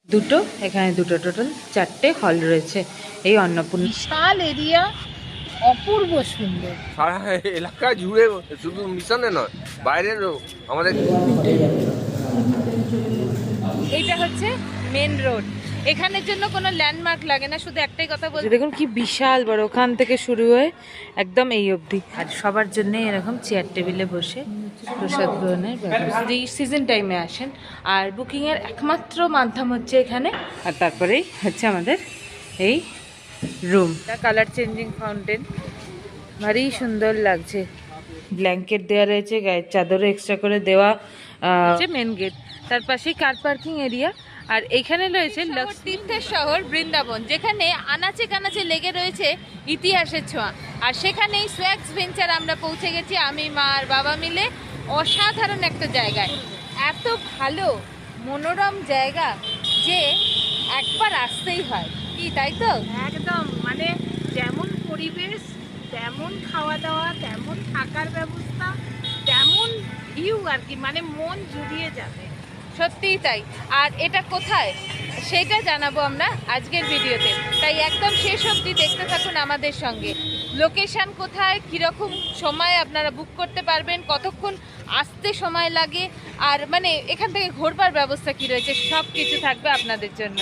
দুটো, এখানে দুটো, টোটাল 4টে হল রয়েছে এই অন্নপূর্ণা। বিশাল এরিয়া, অপূর্ব সুন্দর। সারা এলাকা জুড়ে, শুধু মিশনে নয়, বাইরেরও আমাদের। এইটা হচ্ছে মেন রোড, এখানের জন্য কোনো ল্যান্ডমার্ক লাগে না, শুধু একটাই কথা বলছি, দেখুন কি বিশাল বড়, ওখান থেকে শুরু হয়ে একদম এই অবধি। আর সবার জন্য এরকম চেয়ার টেবিলে বসে প্রসাদ গ্রহণের ব্যবস্থা। যদি সিজন টাইমে আসেন, আর বুকিংয়ের একমাত্র মাধ্যম হচ্ছে এখানে। আর তারপরেই হচ্ছে আমাদের এই রুম, কালার চেঞ্জিং ফাউন্টেন, ভারী সুন্দর লাগছে। ব্ল্যাঙ্কেট দেওয়া রয়েছে, গায়ের চাদরও এক্সট্রা করে দেওয়া। মেন গেট, তার পাশেই কার পার্কিং এরিয়া। আর এইখানে রয়েছে তীর্থের শহর বৃন্দাবন, যেখানে আনাচে কানাচে লেগে রয়েছে ইতিহাসের ছোঁয়া। আর সেখানেই সোয়াগস ভেঞ্চার আমরা পৌঁছে গেছি, আমি মা আর বাবা মিলে। অসাধারণ একটা জায়গায়, এত ভালো মনোরম জায়গা যে একবার আসতেই হয়, কি তাই তো? একদম, মানে যেমন পরিবেশ, তেমন খাওয়া দাওয়া, তেমন থাকার ব্যবস্থা, তেমন ভিউ আর কি, মানে মন জুড়িয়ে যাবে। সত্যিই তাই। আর এটা কোথায় সেটা জানাবো আমরা আজকের ভিডিওতে, তাই একদম শেষ অবধি দেখতে থাকুন আমাদের সঙ্গে। লোকেশন কোথায়, কীরকম সময় আপনারা বুক করতে পারবেন, কতক্ষণ আসতে সময় লাগে, আর মানে এখান থেকে ঘোরবার ব্যবস্থা কি রয়েছে, সব কিছু থাকবে আপনাদের জন্য।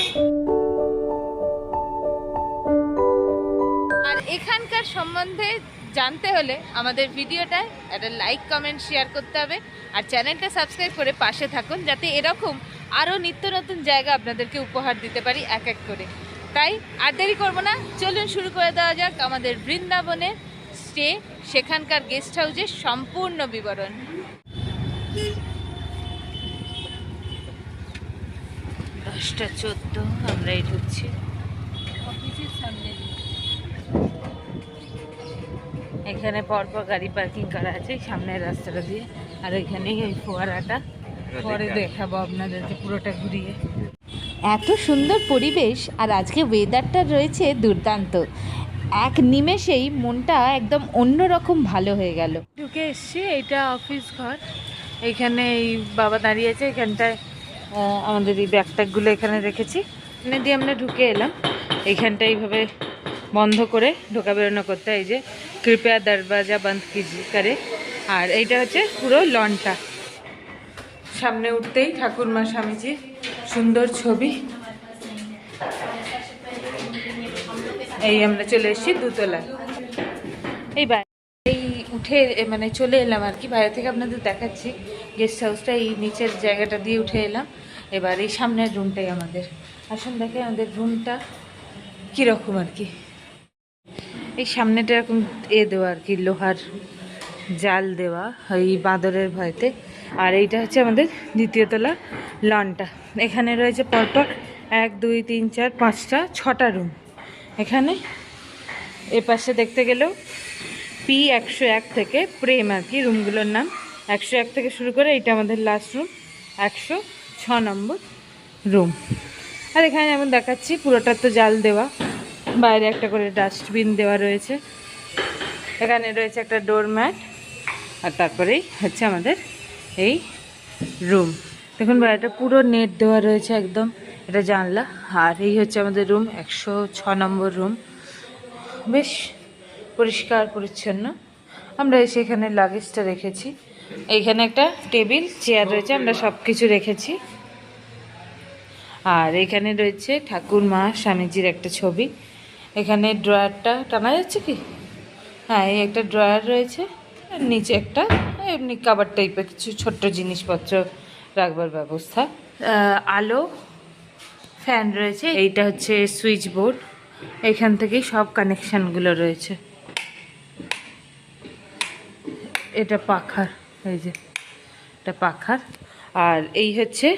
আর এখানকার সম্বন্ধে জানতে হলে আমাদের ভিডিওটায় একটা লাইক, কমেন্ট, শেয়ার করতে হবে। আর চ্যানেলটা সাবস্ক্রাইব করে পাশে থাকুন, যাতে এরকম আরও নিত্য নতুন জায়গা আপনাদেরকে উপহার দিতে পারি এক এক করে। তাই আর দেরি করবো না, চলুন শুরু করে দেওয়া যাক আমাদের বৃন্দাবনের স্টে, সেখানকার গেস্ট হাউসের সম্পূর্ণ বিবরণ। 10:14 আমরা এই ঢুকছি অফিসের সামনে। এখানে পরপর গাড়ি পার্কিং করা আছে সামনের রাস্তাটা দিয়ে। আর এখানেই ওই ফোয়ারাটা, পরে দেখাবো আপনাদেরকে পুরোটা ঘুরিয়ে। এত সুন্দর পরিবেশ, আর আজকে ওয়েদারটা রয়েছে দুর্দান্ত। এক নিমেষেই মনটা একদম অন্যরকম ভালো হয়ে গেল। ঢুকে এসছি, এইটা অফিস ঘর। এইখানে এই বাবা দাঁড়িয়ে আছে, এখানটায় আমাদের এই ব্যাগ ট্যাগগুলো এখানে রেখেছি। এখানে দিয়ে আমরা ঢুকে এলাম। এইখানটা এইভাবে বন্ধ করে ঢোকা বেরোনো করতে, এই যে কৃপয়া দরওয়াজা বন্ধ করে। আর এইটা হচ্ছে পুরো লনটা। সামনে উঠতেই ঠাকুরমা স্বামীজির সুন্দর ছবি। এই আমরা চলে এসেছি দোতলায়। এই উঠে মানে চলে এলাম আর কি, বাইরে থেকে আপনাদের দেখাচ্ছি গেস্ট হাউসটা। এই নিচের জায়গাটা দিয়ে উঠে এলাম। এবার এই সামনের রুমটাই আমাদের। আসুন দেখে আমাদের রুমটা কীরকম আর কি। এই সামনেটা এরকম দেওয়া আর কি, লোহার জাল দেওয়া, এই বাঁদরের ভয়তে। আর এইটা হচ্ছে আমাদের দ্বিতীয় তলা লনটা। এখানে রয়েছে পরপর 1, 2, 3, 4, 5টা 6টা রুম। এখানে এ পাশে দেখতে গেলেও P101 থেকে প্রেম আর কি রুমগুলোর নাম। 101 থেকে শুরু করে এইটা আমাদের লাস্ট রুম, 106 নম্বর রুম। আর এখানে যেমন দেখাচ্ছি পুরোটা তো জাল দেওয়া, বাইরে একটা করে ডাস্টবিন দেওয়া রয়েছে। এখানে রয়েছে একটা ডোরম্যাট। আর তারপরেই হচ্ছে আমাদের এই রুম। দেখুন বাইরেটা পুরো নেট দেওয়া রয়েছে একদম, এটা জানলা। আর এই হচ্ছে আমাদের রুম, 106 নম্বর রুম। বেশ পরিষ্কার পরিচ্ছন্ন। আমরা এসে এখানে লাগেজটা রেখেছি। এইখানে একটা টেবিল, চেয়ার রয়েছে, আমরা সব কিছু রেখেছি। আর এখানে রয়েছে ঠাকুর মা স্বামীজির একটা ছবি। এখানে ড্রয়ারটা টানা যাচ্ছে কি, হ্যাঁ, এই একটা ড্রয়ার রয়েছে। আর নিচে একটা এমনি কাবার টাইপের কিছু ছোট্ট জিনিসপত্র রাখবার ব্যবস্থা। আলো, ফ্যান রয়েছে। এইটা হচ্ছে সুইচ বোর্ড, এখান থেকেই সব কানেকশানগুলো রয়েছে। এটা পাখার, এই যে এটা পাখার। আর এই হচ্ছে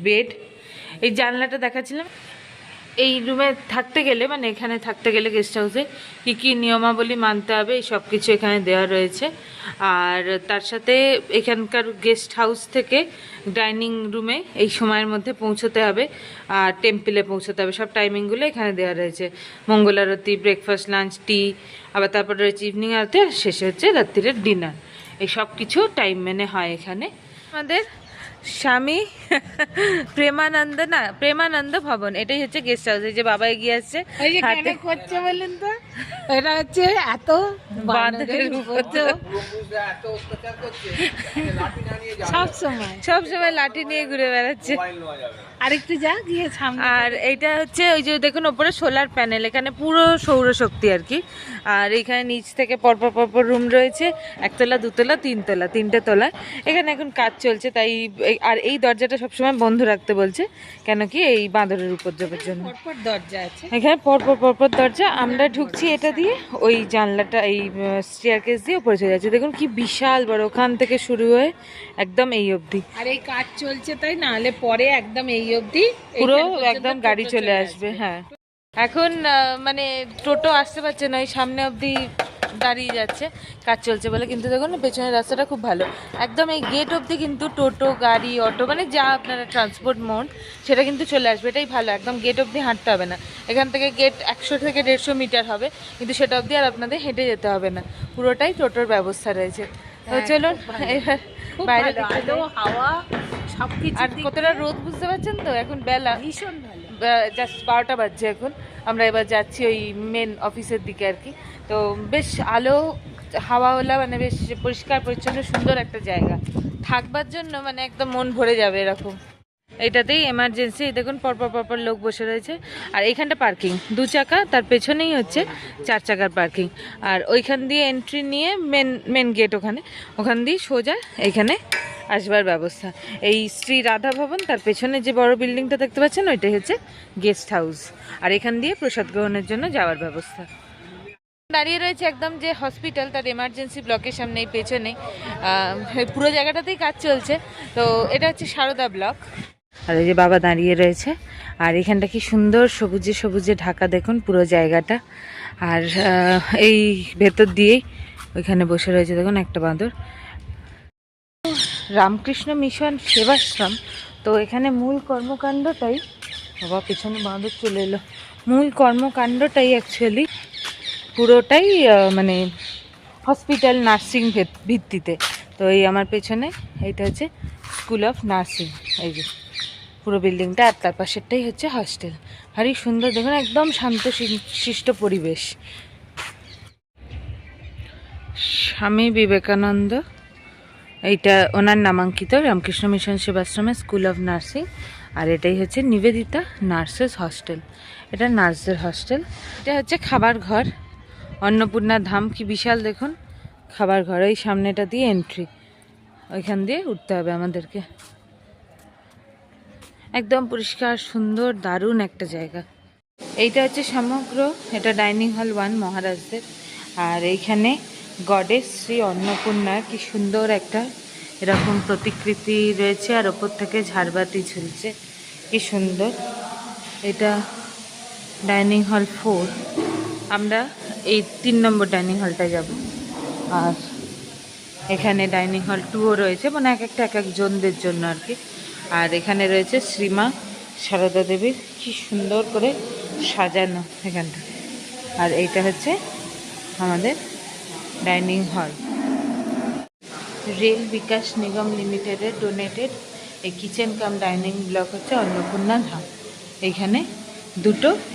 বেড। এই জানলাটা দেখাচ্ছিলাম। এই রুমে থাকতে গেলে, মানে এখানে থাকতে গেলে গেস্ট হাউসে কী কী নিয়মাবলী মানতে হবে, এই সব কিছু এখানে দেওয়া রয়েছে। আর তার সাথে এখানকার গেস্ট হাউস থেকে ডাইনিং রুমে এই সময়ের মধ্যে পৌঁছতে হবে, আর টেম্পলে পৌঁছতে হবে, সব টাইমিংগুলো এখানে দেওয়া রয়েছে। মঙ্গল আরতি, ব্রেকফাস্ট, লাঞ্চ, টি, আবার তারপর রয়েছে ইভিনিং আরতি, আর শেষে হচ্ছে রাত্রিরের ডিনার। এই সব কিছু টাইম মেনে হয় এখানে। আমাদের স্বামী প্রেমানন্দ না, প্রেমানন্দ ভবন, এটাই হচ্ছে গেস্ট হাউস। এই যে বাবা এগিয়ে আসছে ওই যে কেন হাতে করছে বললেন তো, এটা হচ্ছে এত বাঁদরের উপদ্রব। পূর্বপুরুষরা এত অত্যাচার করছে, লাঠি না নিয়ে যাবে, সব সময়। সব সময় লাঠি নিয়ে ঘুরে বেড়াচ্ছে। মোবাইল নেওয়া যাবে না। আরেকটু যা গিয়ে সামনে। আর এইটা হচ্ছে ওই যে দেখুন ওপরে সোলার প্যানেল, এখানে পুরো সৌরশক্তি আর কি। আর এখানে নিচ থেকে পরপর পরপর রুম রয়েছে, একতলা, দুতলা, তিনতলা, তিনটে তলায়। এখানে এখন কাজ চলছে, তাই আর এই দরজাটা সবসময় বন্ধ রাখতে বলছে, কেন কি এই বাঁদরের উপদ্রবের জন্য। পরপর দরজা আছে। এখানে পরপর পরপর দরজা, আমরা ঢুকছি এটা দিয়ে, ওই জানলাটা এই স্টেয়ারকেস দিয়ে উপরে চলে যাচ্ছে। দেখুন কি বিশাল বড়, ওখান থেকে শুরু হয়ে একদম এই অবধি আর এই কাজ চলছে, তাই না হলে পরে একদম এই অবধি পুরো এইখান পর্যন্ত একদম টোটো গাড়ি চলে আসবে। হ্যাঁ, এখন মানে টোটো আসতে পারছে না, এই সামনে অবধি দাঁড়িয়ে যাচ্ছে, কাজ চলছে বলে। কিন্তু দেখুন না পেছনের রাস্তাটা খুব ভালো, একদম এই গেট অবধি কিন্তু টোটো, গাড়ি, অটো, মানে যা আপনারা ট্রান্সপোর্ট মোড সেটা কিন্তু চলে আসবে, এটাই ভালো। একদম গেট অবধি হাঁটতে হবে না, এখান থেকে গেট 100 থেকে 150 মিটার হবে, কিন্তু সেটা অবধি আর আপনাদের হেঁটে যেতে হবে না, পুরোটাই টোটোর ব্যবস্থা রয়েছে। তো চলুন এবার খুব বাইরে ভালো, আলো, হাওয়া সবকিছু। আর কতটা রোদ বুঝতে পারছেন তো, এখন বেলা ভীষণ ভালো। জাস্ট 12টা বাজছে এখন। আমরা এবার যাচ্ছি ওই মেন অফিসের দিকে আর কি। তো বেশ আলো হাওয়াওয়ালা, মানে বেশ পরিষ্কার পরিচ্ছন্ন সুন্দর একটা জায়গা থাকবার জন্য, মানে একদম মন ভরে যাবে এরকম। এইটাতেই এমার্জেন্সি, দেখুন পরপর পরপর লোক বসে রয়েছে। আর এইখানটা পার্কিং 2 চাকা, তার পেছনেই হচ্ছে 4 চাকার পার্কিং। আর ওইখান দিয়ে এন্ট্রি নিয়ে মেন গেট, ওখান দিয়ে সোজা এইখানে আসবার ব্যবস্থা। এই শ্রী রাধা ভবন, তার পেছনে যে বড় বিল্ডিংটা দেখতে পাচ্ছেন ওইটাই হচ্ছে গেস্ট হাউস। আর এখান দিয়ে প্রসাদ গ্রহণের জন্য যাওয়ার ব্যবস্থা। দাঁড়িয়ে রয়েছে একদম যে হসপিটাল, তার এমার্জেন্সি ব্লকের সামনে, এই পেছনে পুরো জায়গাটাতেই কাজ চলছে। তো এটা হচ্ছে সারদা ব্লক। আর এই যে বাবা দাঁড়িয়ে রয়েছে, আর এখানটা কি সুন্দর সবুজে সবুজে ঢাকা, দেখুন পুরো জায়গাটা। আর এই ভেতর দিয়েই ওইখানে বসে রয়েছে দেখুন একটা বাঁদর। রামকৃষ্ণ মিশন সেবাশ্রম। তো এখানে মূল কর্মকাণ্ডটাই, বাবা পেছনে বাঁদর চলে এলো, মূল কর্মকাণ্ডটাই অ্যাকচুয়ালি পুরোটাই মানে হসপিটাল নার্সিং ভিত্তিতে। তো এই আমার পেছনে এইটা হচ্ছে স্কুল অফ নার্সিং, এই যে পুরো বিল্ডিংটা, আর তার পাশেরটাই হচ্ছে হস্টেল। ভারী সুন্দর দেখুন, একদম শান্ত শিষ্ট পরিবেশ। স্বামী বিবেকানন্দ, এইটা ওনার নামাঙ্কিত রামকৃষ্ণ মিশন সেবাশ্রমের স্কুল অফ নার্সিং। আর এটাই হচ্ছে নিবেদিতা নার্সেস হস্টেল, এটা নার্সদের হস্টেল। এটা হচ্ছে খাবার ঘর, অন্নপূর্ণা ধাম, কি বিশাল দেখুন খাবার ঘর। এই সামনেটা দিয়ে এন্ট্রি, ওইখান দিয়ে উঠতে হবে আমাদেরকে। একদম পরিষ্কার সুন্দর দারুণ একটা জায়গা। এইটা হচ্ছে সমগ্র, এটা ডাইনিং হল 1 মহারাজদের। আর এইখানে গডেস শ্রী অন্নপূর্ণার কি সুন্দর একটা এরকম প্রতিকৃতি রয়েছে, আর ওপর থেকে ঝাড়বাতি ঝুলছে, কি সুন্দর। এটা ডাইনিং হল 4, আমরা এই 3 নম্বর ডাইনিং হলটায় যাব। আর এখানে ডাইনিং হল 2ও রয়েছে, মানে এক এক জনদের জন্য আর কি। আর এখানে রয়েছে শ্রীমা সারদা দেবীর, কি সুন্দর করে সাজানো এখানটা। আর এইটা হচ্ছে আমাদের dining hall. Rail Vikas Nigam লিমিটেডের ডোনেটেড এই কিচেন কাম ডাইনিং ব্লক হচ্ছে অন্নপূর্ণা ধাম। এইখানে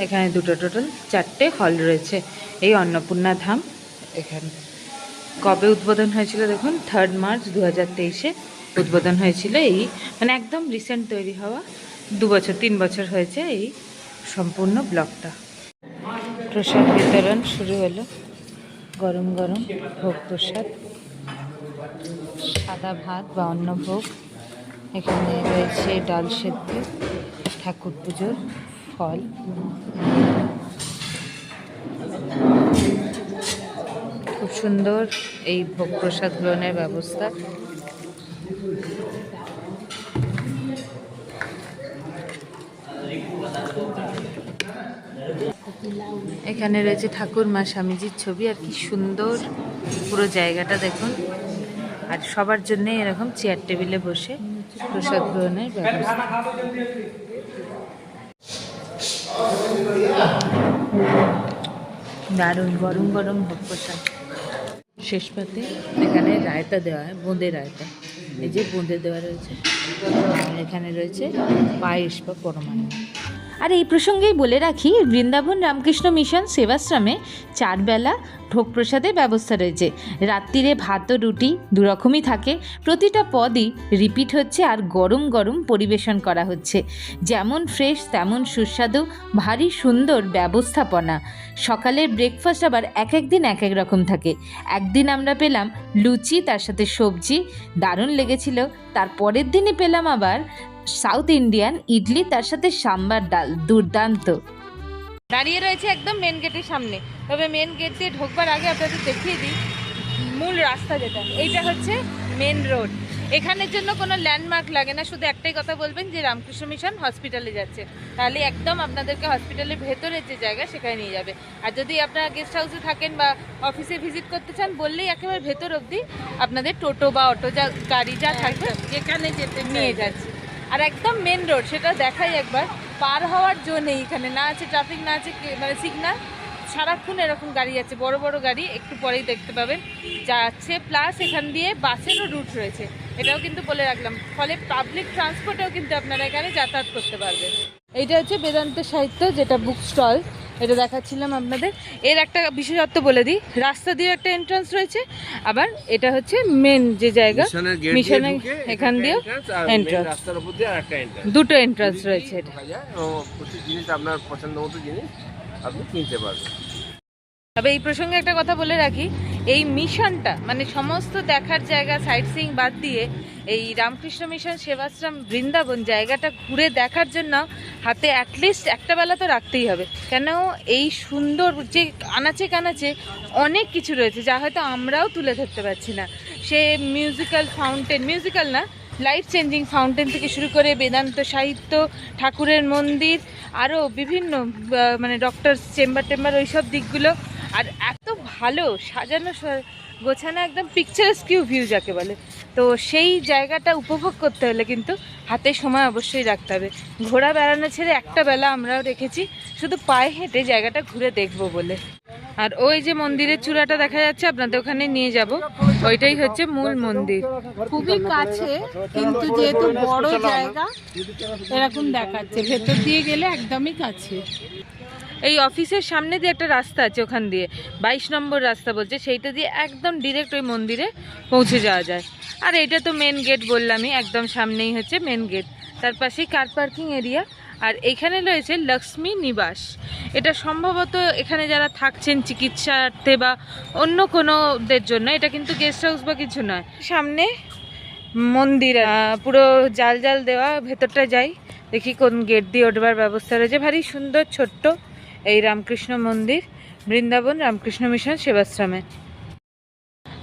এখানে দুটো টোটাল 4টে হল রয়েছে এই অন্নপূর্ণা ধাম। এখানে কবে উদ্বোধন হয়েছিল দেখুন, 3 মার্চ 2023-এ উদ্বোধন হয়েছিল। এই মানে একদম রিসেন্ট তৈরি হওয়া, 3 বছর হয়েছে এই সম্পূর্ণ ব্লকটা। প্রসাদ বিতরণ শুরু হলো, গরম গরম ভোগ প্রসাদ, সাদা ভাত বা অন্নভোগ। এখানে রয়েছে ডাল সেদ্ধ, ঠাকুর পুজোর ফল। খুব সুন্দর এই ভোগ প্রসাদ গ্রহণের ব্যবস্থা। এখানে রয়েছে ঠাকুর মা স্বামীজির ছবি, আর কি সুন্দর পুরো জায়গাটা দেখুন। আর সবার জন্য এরকম চেয়ার টেবিলে বসে প্রসাদ গ্রহণের ব্যবস্থা। দারুণ গরম গরম ভোগ প্রসাদ। শেষ পাতে এখানে রায়তা দেওয়া হয়, বোঁদে রায়তা। এই যে বোঁদে দেওয়া রয়েছে, আর এখানে রয়েছে পায়েস বা পরমান্ন। আর এই প্রসঙ্গেই বলে রাখি, বৃন্দাবন রামকৃষ্ণ মিশন সেবাশ্রমে 4 বেলা ভোগ প্রসাদের ব্যবস্থা রয়েছে। রাত্রিরে ভাত ও রুটি দুরকমই থাকে, প্রতিটা পদই রিপিট হচ্ছে আর গরম গরম পরিবেশন করা হচ্ছে। যেমন ফ্রেশ তেমন সুস্বাদু, ভারী সুন্দর ব্যবস্থাপনা। সকালের ব্রেকফাস্ট আবার এক দিন এক এক রকম থাকে। একদিন আমরা পেলাম লুচি, তার সাথে সবজি, দারুণ লেগেছিল। তার পরের দিনই পেলাম আবার সাউথ ইন্ডিয়ান ইডলি, তার সাথে সাম্বার ডাল, দুর্দান্ত। দাঁড়িয়ে রয়েছে একদম মেন গেটের সামনে। তবে মেন গেট দিয়ে ঢোকবার আগে আপনাদের দেখিয়ে দিই মূল রাস্তা যেটা, এইটা হচ্ছে মেন রোড। এখানের জন্য কোনো ল্যান্ডমার্ক লাগে না, শুধু একটাই কথা বলবেন যে রামকৃষ্ণ মিশন হসপিটালে যাচ্ছে, তাহলে একদম আপনাদেরকে হসপিটালের ভেতরের যে জায়গা সেখানে নিয়ে যাবে। আর যদি আপনারা গেস্ট হাউসে থাকেন বা অফিসে ভিজিট করতে চান, বললেই একেবারে ভেতর অবধি আপনাদের টোটো বা অটো যা গাড়ি যা থাকবে যেখানে যেতে নিয়ে যাচ্ছে। আর একদম মেন রোড, সেটা দেখাই একবার। পার হওয়ার জন্য এইখানে না আছে ট্রাফিক, না আছে মানে সিগন্যাল, সারাক্ষণ এরকম গাড়ি যাচ্ছে, বড় বড় গাড়ি, একটু পরেই দেখতে পাবেন যাচ্ছে। প্লাস এখান দিয়ে বাসেরও রুট রয়েছে, এটাও কিন্তু বলে রাখলাম। ফলে পাবলিক ট্রান্সপোর্টেও কিন্তু আপনারা এখানে যাতায়াত করতে পারবেন। এইটা হচ্ছে বেদান্ত সাহিত্য, যেটা বুক স্টল, এটা দেখাচ্ছিলাম আপনাদের। এর একটা বিশেষত্ব বলে দিই, রাস্তা দিয়ে একটা এন্ট্রান্স রয়েছে, আবার এটা হচ্ছে মেন যে জায়গা মিশনের এখান দিয়েও এন্ট্রান্স, রাস্তার উপর দিয়ে আরেকটা এন্ট্রান্স, দুটো এন্ট্রান্স রয়েছে। এটা প্রচুর জিনিস আপনার পছন্দ মতো জিনিস আপনি কিনতে পারবেন। তবে এই প্রসঙ্গে একটা কথা বলে রাখি, এই মিশনটা মানে সমস্ত দেখার জায়গা সাইট সিইং বাদ দিয়ে এই রামকৃষ্ণ মিশন সেবাশ্রম বৃন্দাবন জায়গাটা ঘুরে দেখার জন্য হাতে অ্যাটলিস্ট একটা বেলা তো রাখতেই হবে। কেন এই সুন্দর যে আনাচে কানাচে অনেক কিছু রয়েছে যা হয়তো আমরাও তুলে ধরতে পারছি না। সে মিউজিক্যাল ফাউন্টেন, মিউজিক্যাল না, লাইফ চেঞ্জিং ফাউন্টেন থেকে শুরু করে বেদান্ত সাহিত্য, ঠাকুরের মন্দির, আরও বিভিন্ন মানে ডক্টর চেম্বার টেম্বার, ওই সব দিকগুলো। আর এত ভালো সাজানো গোছানো, একদম পিকচারাস্কিউ ভিউ যাকে বলে। তো সেই জায়গাটা উপভোগ করতে হলে কিন্তু হাতে সময় অবশ্যই রাখতে হবে। ঘোরা বেড়ানো ছেড়ে একটা বেলা আমরাও রেখেছি শুধু পায়ে হেঁটে জায়গাটা ঘুরে দেখবো বলে। আর ওই যে মন্দিরের চূড়াটা দেখা যাচ্ছে, আপনাদের ওখানে নিয়ে যাব, ওইটাই হচ্ছে মূল মন্দির। খুবই কাছে, কিন্তু যেহেতু বড় জায়গা এরকম দেখাচ্ছে, ভেতর দিয়ে গেলে একদমই কাছে। এই অফিসের সামনে দিয়ে একটা রাস্তা আছে, ওখান দিয়ে 22 নম্বর রাস্তা বলছে, সেইটা দিয়ে একদম ডিরেক্ট ওই মন্দিরে পৌঁছে যাওয়া যায়। আর এইটা তো মেন গেট বললামই, একদম সামনেই হচ্ছে মেন গেট, তার পাশেই কার পার্কিং এরিয়া। আর এখানে রয়েছে লক্ষ্মী নিবাস, এটা সম্ভবত এখানে যারা থাকছেন চিকিৎসার্থে বা অন্য কোনোদের জন্য, এটা কিন্তু গেস্ট হাউস বা কিছু নয়। সামনে মন্দির পুরো জাল জাল দেওয়া, ভেতরটা যাই দেখি কোন গেট দিয়ে ওঠবার ব্যবস্থা রয়েছে। ভারী সুন্দর ছোট্ট এই রামকৃষ্ণ মন্দির, বৃন্দাবন রামকৃষ্ণ মিশন সেবাশ্রমে।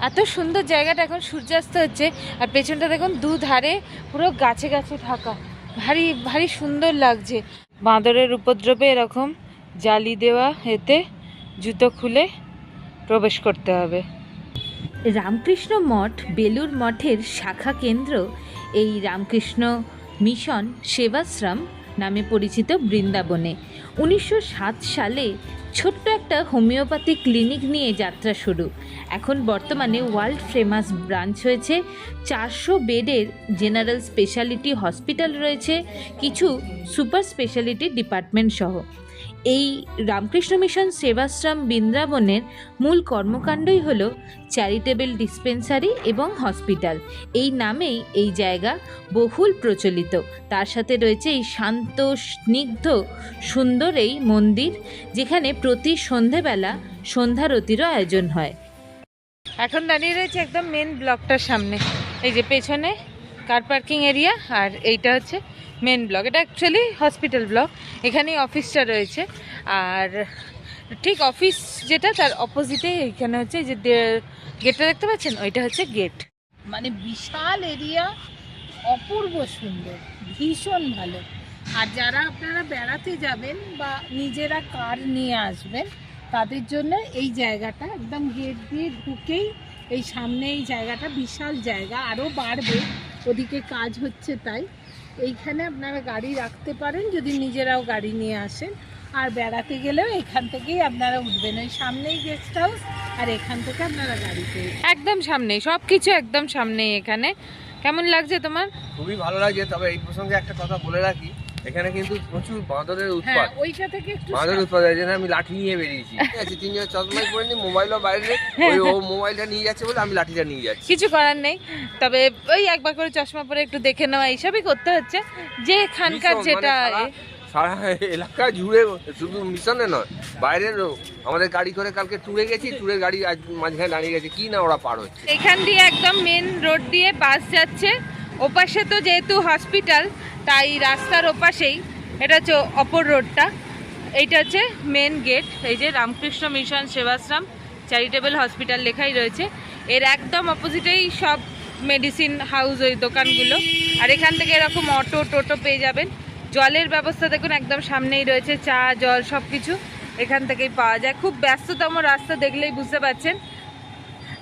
এত সুন্দর জায়গাটা, এখন সূর্যাস্ত হচ্ছে আর পেছনটা দেখুন দুধারে পুরো গাছে গাছে ঢাকা, ভারী ভারী সুন্দর লাগছে। বাঁদরের উপদ্রবে এরকম জালি দেওয়া, এতে জুতো খুলে প্রবেশ করতে হবে। রামকৃষ্ণ মঠ বেলুর মঠের শাখা কেন্দ্র এই রামকৃষ্ণ মিশন সেবাশ্রম নামে পরিচিত বৃন্দাবনে 1907 সালে ছোট্ট একটা হোমিওপ্যাথি ক্লিনিক নিয়ে যাত্রা শুরু। এখন বর্তমানে ওয়ার্ল্ড ফেমাস ব্রাঞ্চ হয়েছে, 400 বেডের জেনারেল স্পেশালিটি হসপিটাল রয়েছে, কিছু সুপার স্পেশালিটি ডিপার্টমেন্ট সহ। এই রামকৃষ্ণ মিশন সেবাশ্রম বৃন্দাবনের মূল কর্মকাণ্ডই হলো চ্যারিটেবল ডিসপেন্সারি এবং হসপিটাল। এই নামেই এই জায়গা বহুল প্রচলিত। তার সাথে রয়েছে এই শান্ত স্নিগ্ধ সুন্দর এই মন্দির, যেখানে প্রতি সন্ধেবেলা সন্ধ্যারতিরও আয়োজন হয়। এখন দাঁড়িয়ে রয়েছে একদম মেন ব্লকটার সামনে, এই যে পেছনে কার পার্কিং এরিয়া, আর এইটা হচ্ছে মেন ব্লক। এটা অ্যাকচুয়ালি হসপিটাল ব্লক, এখানেই অফিসটা রয়েছে। আর ঠিক অফিস যেটা তার অপোজিটে এইখানে হচ্ছে যে গেটটা দেখতে পাচ্ছেন, ওইটা হচ্ছে গেট। মানে বিশাল এরিয়া, অপূর্ব সুন্দর, ভীষণ ভালো। আর যারা আপনারা বেড়াতে যাবেন বা নিজেরা কার নিয়ে আসবেন, তাদের জন্য এই জায়গাটা একদম গেট দিয়ে ঢুকেই এই সামনে এই জায়গাটা বিশাল জায়গা, আরও বাড়বে, ওদিকে কাজ হচ্ছে তাই। এইখানে আপনারা গাড়ি রাখতে পারেন যদি নিজেরাও গাড়ি নিয়ে আসেন। আর বেড়াতে গেলেও এখান থেকেই আপনারা উঠবেন, ওই সামনেই গেস্ট হাউস, আর এখান থেকে আপনারা গাড়িতে একদম সামনেই সব কিছু, একদম সামনেই এখানে কেমন লাগছে তোমার? খুবই ভালো লাগছে। তবে এই প্রসঙ্গে একটা কথা বলে রাখি, এখানে কিন্তু প্রচুর বাঁদরের হ্যাঁ উৎপাত। ওইটা থেকে একটু বাঁদরের উৎপাত, এই জন্য আমি লাঠি নিয়ে বেরিয়েছি। ঠিক আছে, তিনজন চশমাই পরে নি, মোবাইলও বাইরে, ও মোবাইলটা নিয়ে যাচ্ছে বলে আমি লাঠিটা নিয়ে যাচ্ছি। কিছু করার নেই, তবে ওই একবার করে চশমা পরে একটু দেখে নেওয়া এইসবই করতে হচ্ছে, যে এখানকার ভীষণ, যেটা সারা এলাকা জুড়ে, শুধু মিশনে নয়, বাইরেরও। আমাদের গাড়ি করে কালকে ট্যুরে গেছি, ট্যুরের গাড়ি আজ মাঝখানে দাঁড়িয়ে গেছে, কি না ওরা পার হচ্ছে। এখান দিয়ে একদম মেন রোড দিয়ে বাস যাচ্ছে। ওপাশে তো যেহেতু হসপিটাল, তাই রাস্তার ওপাশেই এটা হচ্ছে অপর রোডটা। এইটা হচ্ছে মেন গেট। এই যে Ramakrishna mission Sevashram charitable hospital লেখাই রয়েছে। এর একদম অপোজিটেই সব মেডিসিন হাউস, ওই দোকানগুলো। আর এখান থেকে এরকম অটো টোটো পেয়ে যাবেন। জলের ব্যবস্থা দেখুন একদম সামনেই রয়েছে, চা জল সব কিছু এখান থেকেই পাওয়া যায়। খুব ব্যস্ততম রাস্তা, দেখলেই বুঝতে পারছেন।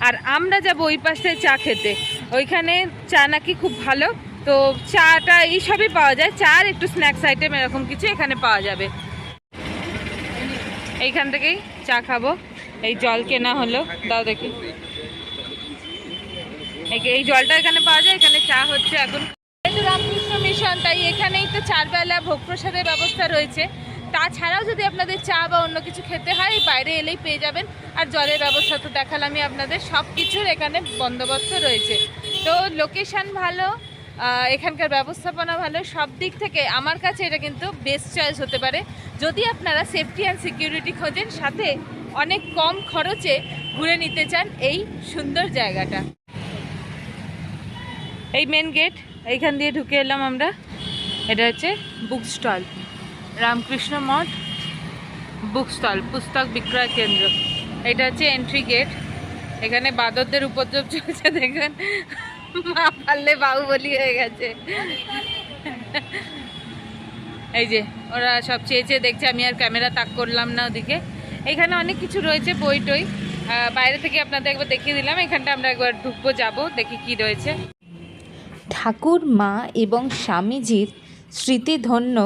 আর আমরা যাবো ওই পাশে চা খেতে, ওইখানে চা নাকি খুব ভালো। তো চাটা এইসবই পাওয়া যায়, চা আর একটু স্ন্যাক্স আইটেম এরকম কিছু এখানে পাওয়া যাবে। এইখান থেকেই চা খাবো। এই জল কেনা হলো, দাও দেখি। এই জলটা এখানে পাওয়া যায়, এখানে চা হচ্ছে এখন। এটা রামকৃষ্ণ মিশন, তাই এখানেই তো 4 বেলা ভোগ প্রসাদের ব্যবস্থা রয়েছে। তাছাড়াও যদি আপনাদের চা বা অন্য কিছু খেতে হয়, বাইরে এলেই পেয়ে যাবেন। আর জলের ব্যবস্থা তো দেখালামই আপনাদের, সব কিছুর এখানে বন্দোবস্ত রয়েছে। তো লোকেশন ভালো, এখানকার ব্যবস্থাপনা ভালো, সব দিক থেকে আমার কাছে এটা কিন্তু বেস্ট চয়েস হতে পারে। যদি আপনারা সেফটি অ্যান্ড সিকিউরিটি খোঁজেন, সাথে অনেক কম খরচে ঘুরে নিতে চান এই সুন্দর জায়গাটা। এই মেন গেট, এইখান দিয়ে ঢুকে এলাম আমরা। এটা হচ্ছে বুক স্টল, রামকৃষ্ণ মঠ বুক স্টল, পুস্তক বিক্রয় কেন্দ্র। এটা হচ্ছে এন্ট্রি গেট। এখানে বাঁদরদের উপদ্রব চলছে, দেখুন, মা পারলে বাহুবলী হয়ে গেছে। এই যে ওরা সব চেয়ে চেয়ে দেখছে, আমি আর ক্যামেরা তাক করলাম না ওদিকে। এখানে অনেক কিছু রয়েছে, বই টই, বাইরে থেকে আপনাদের একবার দেখিয়ে দিলাম। এখানটা আমরা একবার ঢুকবো, যাবো, দেখি কি রয়েছে। ঠাকুর মা এবং স্বামীজির স্মৃতিধন্য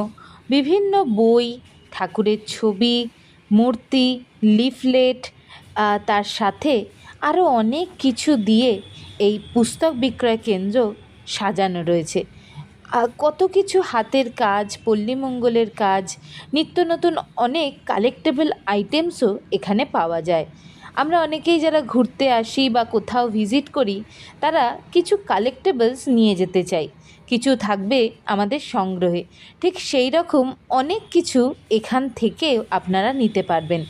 বিভিন্ন বই, ঠাকুরের ছবি, মূর্তি, লিফলেট, তার সাথে আরও অনেক কিছু দিয়ে এই পুস্তক বিক্রয় কেন্দ্র সাজানো রয়েছে। কত কিছু হাতের কাজ, পল্লীমঙ্গলের কাজ, নিত্য নতুন অনেক কালেক্টেবল আইটেমসও এখানে পাওয়া যায়। আমরা অনেকেই যারা ঘুরতে আসি বা কোথাও ভিজিট করি, তারা কিছু কালেক্টেবলস নিয়ে যেতে চাই, কিছু থাকবে আমাদের সংগ্রহে। ঠিক সেই রকম অনেক কিছু এখান থেকে আপনারা নিতে পারবেন।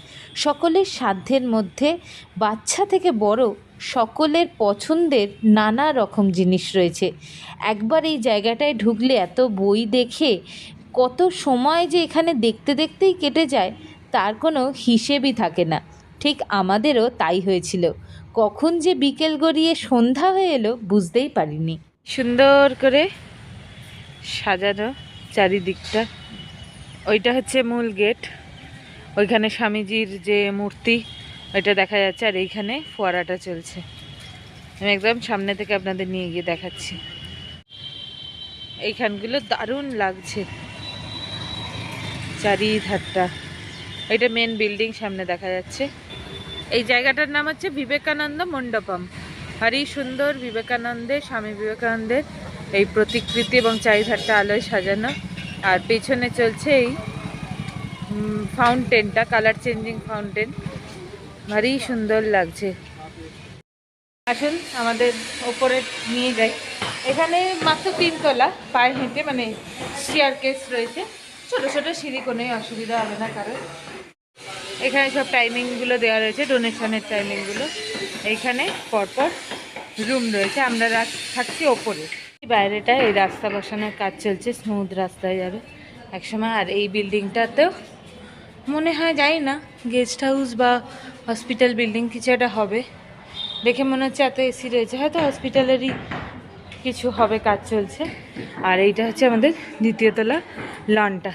সকলের সাধ্যের মধ্যে, বাচ্চা থেকে বড় সকলের পছন্দের নানা রকম জিনিস রয়েছে। একবার এই জায়গাটায় ঢুকলে এত বই দেখে কত সময় যে এখানে দেখতে দেখতেই কেটে যায়, তার কোনো হিসেবই থাকে না। ঠিক আমাদেরও তাই হয়েছিল, কখন যে বিকেল গড়িয়ে সন্ধ্যা হয়ে এলো বুঝতেই পারিনি। সুন্দর করে সাজানো চারিদিকটা। ওইটা হচ্ছে মূল গেট, ওইখানে স্বামীজির যে মূর্তি ওইটা দেখা যাচ্ছে, আর এইখানে ফোয়ারাটা চলছে। আমি একদম সামনে থেকে আপনাদের নিয়ে গিয়ে দেখাচ্ছি। এইখানগুলো দারুণ লাগছে, চারিধারটা। এটা মেন বিল্ডিং সামনে দেখা যাচ্ছে। এই জায়গাটার নাম হচ্ছে বিবেকানন্দ মণ্ডপম। ভারী সুন্দর, বিবেকানন্দের, স্বামী বিবেকানন্দের এই প্রতিকৃতি এবং চারিধারটা আলোয় সাজানো। আর পেছনে চলছে এই ফাউন্টেনটা, কালার চেঞ্জিং ফাউন্টেন, ভারী সুন্দর লাগছে। আসুন আমাদের ওপরে নিয়ে যাই। এখানে মাত্র 3 তলা, পায়ে হেঁটে, মানে স্টেয়ারকেস রয়েছে, ছোট ছোট সিঁড়ি, কোনোই অসুবিধা হবে না কারণ। এখানে সব টাইমিংগুলো দেওয়া রয়েছে, ডোনেশনের টাইমিংগুলো। এইখানে পরপর রুম রয়েছে, আমরা থাকছি ওপরে। বাইরেটা এই রাস্তা বসানোর কাজ চলছে, স্মুথ রাস্তায় যাবে একসময়। আর এই বিল্ডিংটাতেও মনে হয়, জানি না, গেস্ট হাউস বা হসপিটাল বিল্ডিং কিছু একটা হবে। দেখে মনে হচ্ছে এত এসি রয়েছে, হয়তো হসপিটালেরই কিছু হবে, কাজ চলছে। আর এইটা হচ্ছে আমাদের 2য় তলা লনটা।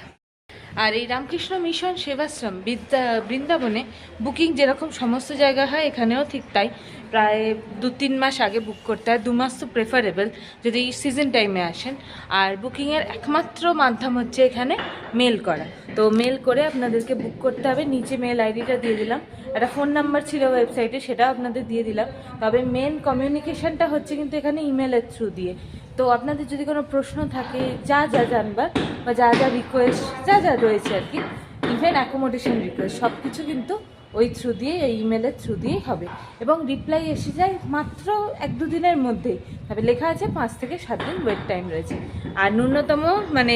আর এই রামকৃষ্ণ মিশন সেবাশ্রম বৃন্দাবনে বুকিং যেরকম সমস্ত জায়গা হয়, এখানেও ঠিক তাই। প্রায় 2-3 মাস আগে বুক করতে হয়, 2 মাস তো প্রেফারেবল যদি সিজন টাইমে আসেন। আর বুকিংয়ের একমাত্র মাধ্যম হচ্ছে এখানে মেল করা। তো মেল করে আপনাদেরকে বুক করতে হবে। নিচে মেল আইডিটা দিয়ে দিলাম, একটা ফোন নাম্বার ছিল ওয়েবসাইটে, সেটাও আপনাদের দিয়ে দিলাম। তবে মেন কমিউনিকেশনটা হচ্ছে কিন্তু এখানে ইমেলের থ্রু দিয়ে। তো আপনাদের যদি কোনো প্রশ্ন থাকে, যা যা জানবার বা যা যা রিকোয়েস্ট যা যা রয়েছে আর কি, ইভেন অ্যাকোমোডেশন রিকোয়েস্ট, সব কিছু কিন্তু ওই থ্রু দিয়ে, এই ইমেলের থ্রু দিয়েই হবে। এবং রিপ্লাই এসে যায় মাত্র 1-2 দিনের মধ্যেই। তবে লেখা আছে 5 থেকে 7 দিন ওয়েট টাইম রয়েছে। আর ন্যূনতম মানে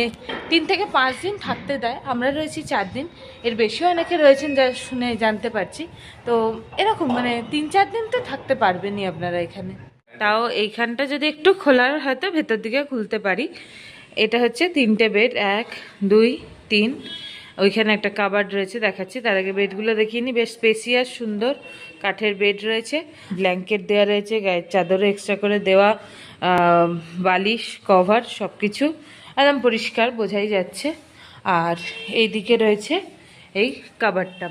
3 থেকে 5 দিন থাকতে দেয়। আমরা রয়েছি 4 দিন, এর বেশিও অনেকে রয়েছেন যা শুনে জানতে পারছি। তো এরকম মানে 3-4 দিন তো থাকতে পারবেনই আপনারা এখানে। তাও এইখানটা যদি একটু খোলার হয়তো ভেতর দিকে খুলতে পারি। এটা হচ্ছে 3টে বেড, 1, 2, 3। ওইখানে একটা কাবার্ড রয়েছে, দেখাচ্ছি। তার আগে বেডগুলো দেখিয়ে নিই। বেশ স্পেসিয়াস সুন্দর কাঠের বেড রয়েছে, ব্ল্যাঙ্কেট দেওয়া রয়েছে, গায়ের চাদরও এক্সট্রা করে দেওয়া, বালিশ কভার সব কিছু একদম পরিষ্কার বোঝাই যাচ্ছে। আর এইদিকে রয়েছে এই কাবার্ডটা,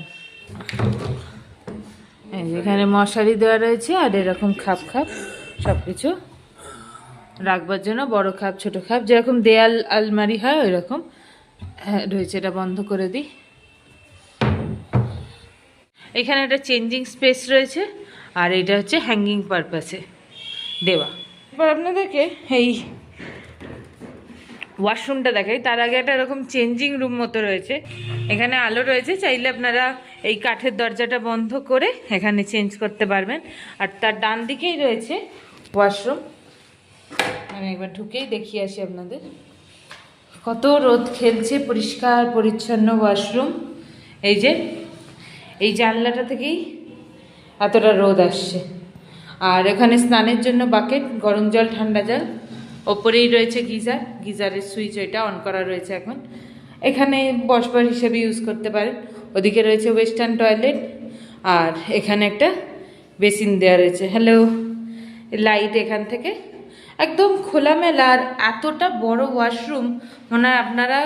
এখানে মশারি দেওয়া রয়েছে। আর এরকম খাপ খাপ সব কিছু রাখবার জন্য, বড় খাপ ছোট খাপ, যেরকম দেয়াল আলমারি হয় ওই রকম রয়েছে। এটা বন্ধ করে দিই। এখানে একটা চেঞ্জিং স্পেস রয়েছে, আর এটা হচ্ছে হ্যাঙ্গিং পারপাসে দেওয়া। এবার আপনাদেরকে এই ওয়াশরুমটা দেখাই। তার আগে একটা এরকম চেঞ্জিং রুম মতো রয়েছে, এখানে আলো রয়েছে। চাইলে আপনারা এই কাঠের দরজাটা বন্ধ করে এখানে চেঞ্জ করতে পারবেন। আর তার ডান দিকেই রয়েছে ওয়াশরুম। আমি একবার ঢুকেই দেখিয়ে আসি আপনাদের। কত রোদ খেলছে, পরিষ্কার পরিচ্ছন্ন ওয়াশরুম। এই যে এই জানলাটা থেকেই এতটা রোদ আসছে। আর এখানে স্নানের জন্য বাকেট, গরম জল ঠান্ডা জল। ওপরেই রয়েছে গিজার, গিজারের সুইচ ওইটা অন করা রয়েছে এখন। এখানে বসবার হিসেবে ইউজ করতে পারেন। ওদিকে রয়েছে ওয়েস্টার্ন টয়লেট, আর এখানে একটা বেসিন দেওয়া রয়েছে। হ্যালো, লাইট এখান থেকে একদম খোলামেলা। আর এতটা বড় ওয়াশরুম মনে হয় আপনারা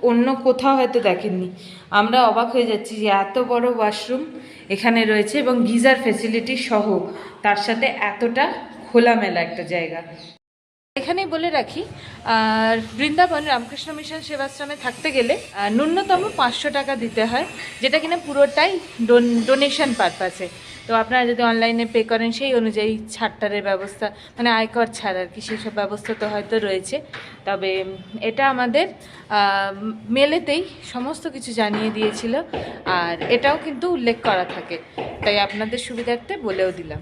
অন্য কোথাও হয়তো দেখেননি। আমরা অবাক হয়ে যাচ্ছি যে এত বড় ওয়াশরুম এখানে রয়েছে, এবং গিজার ফেসিলিটি সহ, তার সাথে এতটা খোলামেলা একটা জায়গা। এখানেই বলে রাখি, আর বৃন্দাবন রামকৃষ্ণ মিশন সেবাশ্রমে থাকতে গেলে ন্যূনতম 500 টাকা দিতে হয়, যেটা কিনা পুরোটাই ডোনেশন পারপাসে। তো আপনারা যদি অনলাইনে পে করেন সেই অনুযায়ী ছাড়টারের ব্যবস্থা, মানে আয়কর ছাড় আর কি, সেসব ব্যবস্থা তো হয়তো রয়েছে। তবে এটা আমাদের মেলেতেই সমস্ত কিছু জানিয়ে দিয়েছিল, আর এটাও কিন্তু উল্লেখ করা থাকে, তাই আপনাদের সুবিধার্থে বলেও দিলাম।